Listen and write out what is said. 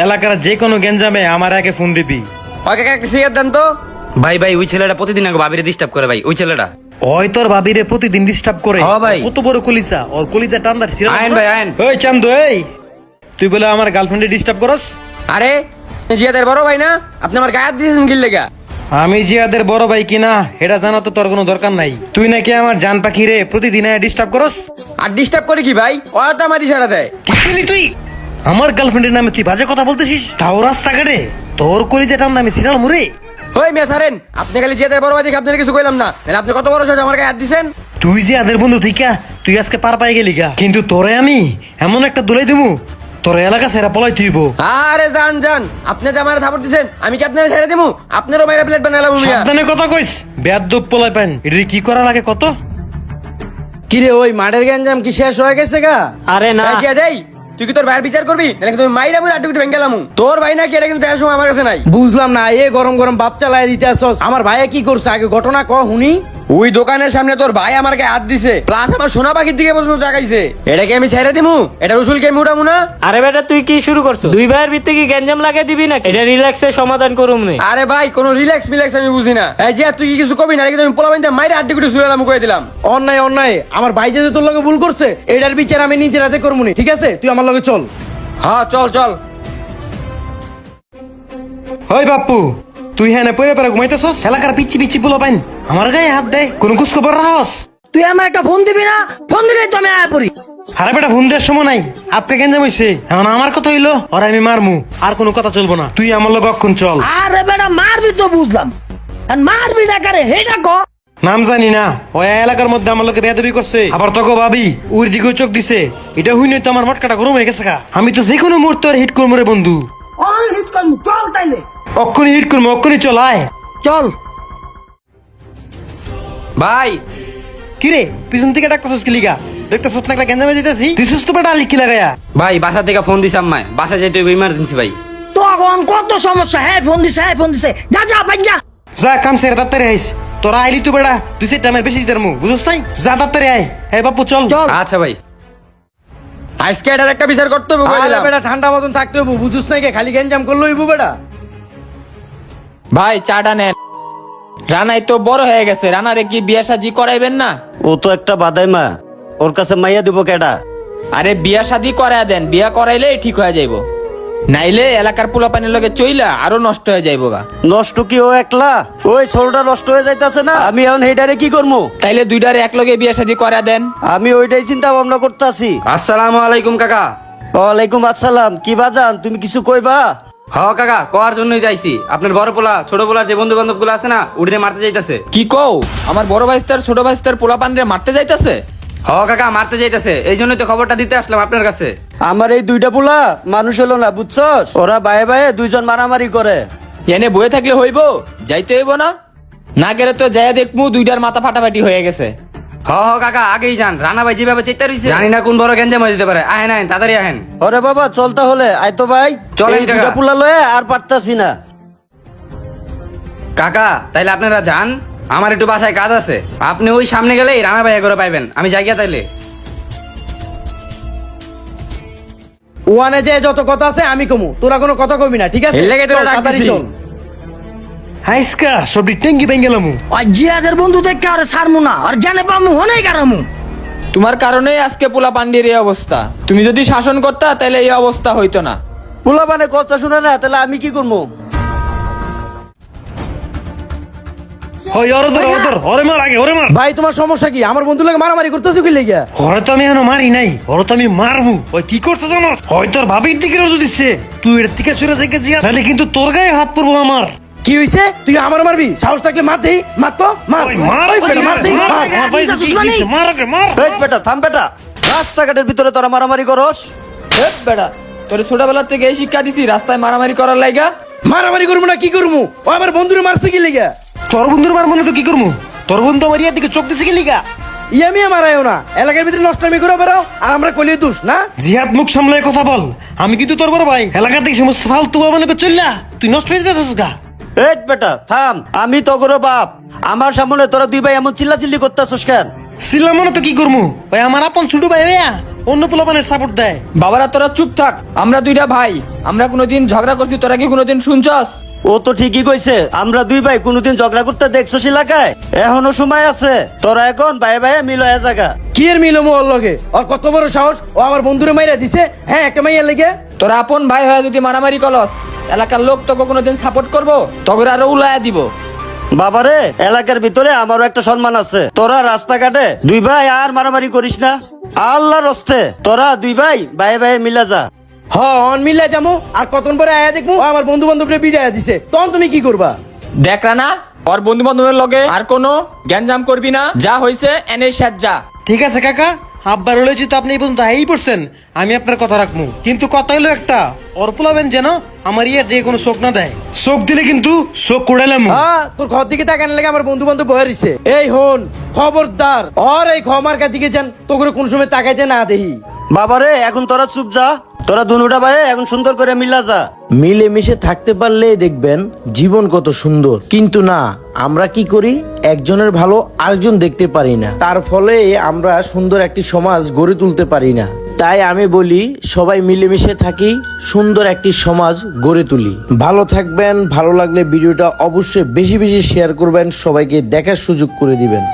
এলাকার যে কোনো গেঞ্জামে আমার আগে ফোন দিবি। ওকে একটা সিগারেট দেন তো। ভাই ভাই ওই ছেলেটা প্রতিদিন আগে ভাবিরে ডিস্টার্ব করে ভাই, ওই ছেলেটা। ওই তোর ভাবিরে প্রতিদিন ডিস্টার্ব করে। হ্যাঁ ভাই। কত বড় কলিজা, ওর কলিজা টান্দার ছিল। আয়েন ভাই আয়েন। ওই চান্দু, এই তুই বলে আমার গার্লফ্রেন্ডে ডিস্টার্ব করস? আরে জিয়াদের বড় ভাই না, আপনি আমার গায়ে হাত দিয়েছেন কি লেগা? আমি জিয়াদের বড় ভাই কিনা এটা জানা তো তোর কোনো দরকার নাই। তুই নাকি আমার জান পাখি রে প্রতিদিন ডিস্টার্ব করস? আর ডিস্টার্ব করে কি ভাই, ও তো আমার ইশারা দেয়। কি বলি তুই? আমার গার্লফ্রেন্ডের নামে তুই বাজে কথা বলতেছিস, তাও রাস্তাঘাটে? তোর কলিজা টান্না আমি সিরাল মুরে। ওই মেয়ে সারেন, আপনি খালি জিয়াদের বড় ভাই দেখে আপনার কিছু কইলাম না, তাহলে আপনি কত বড় সাহস আমার গায়ে হাত দিয়েছেন? তুই যে আদের বন্ধু থিকা তুই আজকে পার পাই গেলি গা, কিন্তু তোরে আমি এমন একটা দুলাই দিমু তোর এলাকা সেরা পলাই তুইব। আরে জান জান, আপনি যে আমার থাপড় দিছেন আমি কি আপনার ছেড়ে দিমু? আপনারও মাইরা প্লেট বানালাম মিয়া। সাবধানে কথা কইস, বেয়াদব পোলাই পান। এটা কি করা লাগে কত? কিরে ওই মাঠের গ্যাঞ্জাম কি শেষ হয়ে গেছে গা? আরে না, এই জিয়া দেই, তুই কি তোর ভাইয়ের বিচার করবি নাকি তুমি মাইরা মুই আটুকুটি ভেঙে গেলাম? তোর ভাই নাকি এটা কিন্তু দেওয়ার সময় আমার কাছে নাই। বুঝলাম না, এ গরম গরম বাপ চালায় দিতে আসছস। আমার ভাইয়া কি করছে আগে ঘটনা ক হুনি। ওই দোকানের সামনে তোর ভাই আমার গায়ে হাত দিছে, প্লাস আমার সোনা পাখির দিকে পর্যন্ত তাকাইছে। এটা কি আমি ছেড়ে দিমু? এটা রসুলকে আমি উঠামু না? আরে বেটা তুই কি শুরু করছো? দুই ভাইয়ের ভিত্তি কি গ্যাঞ্জাম লাগাই দিবি না? এটা রিল্যাক্সে সমাধান করুম নে। আরে ভাই কোনো রিল্যাক্স মিল্যাক্স আমি বুঝি না। এই জিয়া তুই কি কিছু কবি না, নাকি তুমি পোলা বাইন্দা মাইরা আটুকুটি সুরালাম কই দিলাম? অন্যায় অন্যায়, আমার ভাই যে তোর লগে ভুল করছে এটার বিচার আমি নিজের হাতে করবো নি, ঠিক আছে? তুই আমার লগে চল। হ্যাঁ চল চল। ওই বাপ্পু, তুই হ্যাঁ পরে পরে ঘুমাইতেছস? এলাকার পিচ্ছি পিচ্ছি পোলা পাইন আমার গায়ে হাত দেয়, কোন খোঁজ খবর রাখস? তুই আমার একটা ফোন দিবি না? ফোন দিলে তো আমি আয়া পড়ি। আরে বেটা ফোন দেওয়ার সময় নাই, আপনি কেন জামাইছে এখন আমার কথা হইলো আর আমি মারমু, আর কোনো কথা চলবো না। তুই আমার লগে অক্ষণ চল। আরে বেটা মারবি তো বুঝলাম, আর মারবি না কারে হেটা ক। নাম জানি না, ওই এলাকার মধ্যে আমার লোকে বেয়াদবি করছে, আবার তোকে ভাবি ওর দিকেও চোখ দিছে। এটা হইনি তো আমার মটকাটা গরম হয়ে গেছে গা। আমি তো যে কোনো মুহূর্তে হিট করবো রে বন্ধু। অন হিট কর, চল তাইলে অক্ষণি হিট করবো, অক্ষণি চল আয়। চল। ভাই কিরে পিছন থেকে ডাকতেছিস কি লিগা? দেখতেছিস না একটা গেঞ্জামে দিতেছি, দিছিস তো বেটা আলি কি লাগায়া? ভাই বাসা থেকে ফোন দিছে আম্মায়, বাসা যেতে হবে ইমার্জেন্সি ভাই। তখন কত সমস্যা, হ্যাঁ ফোন দিছে, হ্যাঁ ফোন দিছে, যা যা ভাই যা। যা কাম সেরে তাড়াতাড়ি আইস। তোরা আইলি তো বেটা দুই চারটা আমার বেশি দিতার মু, বুঝছ নাই? যা তাড়াতাড়ি আয়। হ্যাঁ বাপু চল চল। আচ্ছা ভাই। আজকে এটার একটা বিচার করতে হবে কই আরে দিলাম। বেটা ঠান্ডা মতন থাকতে হইব, বুঝুস না কে খালি গ্যাঞ্জাম করলো হইব বেটা। ভাই চাটা নেন। রানাই তো বড় হয়ে গেছে, রানারে কি বিয়া শাদি করাইবেন না? ও তো একটা বাদাই মা, ওর কাছে মাইয়া দিব কেডা? আরে বিয়া শাদি করায় দেন, বিয়া করাইলে ঠিক হয়ে যাইব, নাইলে এলাকার পোলাপানির লগে চইলা আরো নষ্ট হয়ে যাইব গা। নষ্ট কি ও একলা? ওই ছোটটা নষ্ট হয়ে যাইতাছে না, আমি এখন হেডারে কি করবো? তাইলে দুইটারে এক লগে বিয়া শাদি করা দেন। আমি ওইটাই চিন্তা ভাবনা করতেছি। আসসালামু আলাইকুম কাকা। ওয়ালাইকুম আসসালাম। কি বাজান, তুমি কিছু কইবা? হ কাকা, কোয়ার জন্যই যাইছি। আপনার বড় পোলা ছোট পোলার যে বন্ধু বান্ধব গুলো আছে না, উড়ে মারতে যাইতাছে। কি কও? আমার বড় ভাইস্তার ছোট ভাইস্তার পোলাপানরে মারতে যাইতাছে? হ কাকা মারতে যাইতাছে, এই জন্যই তো খবরটা দিতে আসলাম আপনার কাছে। আমার এই দুইটা পোলা মানুষ হলো না, বুঝছস? ওরা বায়ে বায়ে দুইজন মারামারি করে। এনে বয়ে থাকলে হইব? যাইতে হইব না? না গেলে তো যাইয়া দেখমু দুইটার মাথা ফাটাফাটি হয়ে গেছে। হ হ কাকা আগেই যান, রানা ভাই যেভাবে চেষ্টা রয়েছে জানি না কোন বড় গেঞ্জাম হয়ে যেতে পারে। আহেন আহেন তাড়াতাড়ি আহেন। ওরে বাবা চল তাহলে, আয় তো ভাই। চলেন এই কাকা। দুইটা পোলা লয়ে আর পারতাছি না। কাকা তাইলে আপনারা যান, আমার একটু বাসায় কাজ আছে। আপনি ওই সামনে গেলেই রানা ভাই করে পাইবেন, আমি যাই গিয়া তাইলে। ওয়ানে যে যত কথা আছে আমি কমু, তোরা কোনো কথা কবি না, ঠিক আছে? এর লেগে তোরা চল, তাড়াতাড়ি ডাকতেছি। চল। হাইসকা সব টেঙ্গি বেঙ্গেলামু। ওই জিয়াদের বন্ধু দেখে আর ছাড়মু না, আর জানে পামু হনেই কারামু। তোমার কারণেই আজকে পোলাপান্ডির এই অবস্থা। তুমি যদি শাসন করতা তাহলে এই অবস্থা হইতো না। পোলা মানে কথা শুনে না, তাহলে আমি কি করবো? ওই ওরে ধর, ওরে ধর, ওরে মার আগে, ওরে মার। ভাই তোমার সমস্যা কি? আমার বন্ধু লাগে মারামারি করতেছো কি লেগে? ওরে তো আমি এখনো মারি নাই, ওরে তো আমি মারমু। ওই কি করছে জানো? হয় তোর ভাবির দিকে নজর দিচ্ছে, তুই এর থেকে সরে থেকে জিয়া, তাহলে কিন্তু তোর গায়ে হাত পড়বো আমার। কি হইছে? তুই আমার মারবি? সাহস থাকলে মার দেই, মার তো মার। ওই মার, ওই বেটা, মার দেই, মার, মার। মার, ভাই, কি হইছে? মার আগে, মার। এই বেটা থাম বেটা, রাস্তাঘাটের ভিতরে তোরা মারামারি করস? হেৎ বেটা, তোর ছোটবেলা থেকে এই শিক্ষা দিছি রাস্তায় মারামারি করার লাইগা? মারামারি করবো না কি করবো? ও আমার বন্ধুরে মারছে কি লেগে? তোর বন্ধুর মার মনে তো কি করবো? তোর বন্ধু আমার ইয়ার দিকে চোখ দিচ্ছে কি লিগা? ইয়ামিয়া মারায়ও না, এলাকার ভিতরে নষ্টমি করে বেড়াও আর আমরা কলিয়ে দোষ না? জিহাদ মুখ সামলায় কথা বল, আমি কিন্তু তোর বড় ভাই। এলাকা থেকে সমস্ত ফালতু বাবানকে চললা তুই নষ্ট হয়ে যেতেছিস গা। এই বেটা থাম, আমি তো করে বাপ, আমার সামনে তোরা দুই ভাই এমন চিল্লাচিল্লি করতেছস কেন? সিল্লা মনে তো কি করবো? ওই আমার আপন ছোট ভাই ভাইয়া অন্য পোলাপানের সাপোর্ট দেয়। বাবারা তোরা চুপ থাক, আমরা দুইটা ভাই, আমরা কোনোদিন ঝগড়া করছি তোরা কি কোনোদিন শুনছস? ও তো ঠিকই কইছে, আমরা দুই ভাই কোনোদিন ঝগড়া করতে দেখছস এলাকায়? এখনো সময় আছে, তোরা এখন ভাই ভাই মিল হয়ে জায়গা। কি এর মিলমু ওর লগে? ওর কত বড় সাহস, ও আমার বন্ধুরে মাইরা দিছে। হ্যাঁ, একটা মাইয়ার লেগে। তোরা আপন ভাই হয়ে যদি মারামারি করস, এলাকার লোক তোকে কোনোদিন সাপোর্ট করবো? তোকে আরো উলায়া দিব। বাবারে, এলাকার ভিতরে আমারও একটা সম্মান আছে। তোরা রাস্তাঘাটে দুই ভাই আর মারামারি করিস না, আল্লাহর হস্তে তোরা দুই ভাই ভাই ভাই মিলা যা। হ, অন মিল্লা যামু, আর কতক্ষণ পরে আয়া দেখবো ও আমার বন্ধু বান্ধবরে বিদায় দিছে। তখন তুমি কি করবা? দেখ রানা, ওর বন্ধু বান্ধবের লগে আর কোনো গ্যাঞ্জাম করবি না, যা হইছে এনে শেষ যা। ঠিক আছে কাকা, আব্বার হলে যেহেতু আপনি এই পর্যন্ত হাই পড়ছেন, আমি আপনার কথা রাখবো। কিন্তু কথা হলো একটা, ওর পোলাবেন যেন আমার ইয়ার দিয়ে কোনো চোখ না দেয়। চোখ দিলে কিন্তু চোখ কুড়াইলাম। হ্যাঁ, তোর ঘর দিকে তাকান লাগে আমার বন্ধু বান্ধব বয়ে রইছে। এই হন, খবরদার ওর এই ক্ষমার্কার দিকে যান, তোকে কোন সময় তাকাইতে না দেহি। বাবারে, এখন তোরা চুপ যা, তোরা দুনুটা ভাই এখন সুন্দর করে মিলা যা। মিলেমিশে থাকতে পারলে দেখবেন জীবন কত সুন্দর। কিন্তু না, আমরা কি করি, একজনের ভালো আরেকজন দেখতে পারি না, তার ফলে আমরা সুন্দর একটি সমাজ গড়ে তুলতে পারি না। তাই আমি বলি, সবাই মিলেমিশে থাকি, সুন্দর একটি সমাজ গড়ে তুলি। ভালো থাকবেন, ভালো লাগলে ভিডিওটা অবশ্যই বেশি বেশি শেয়ার করবেন, সবাইকে দেখার সুযোগ করে দিবেন।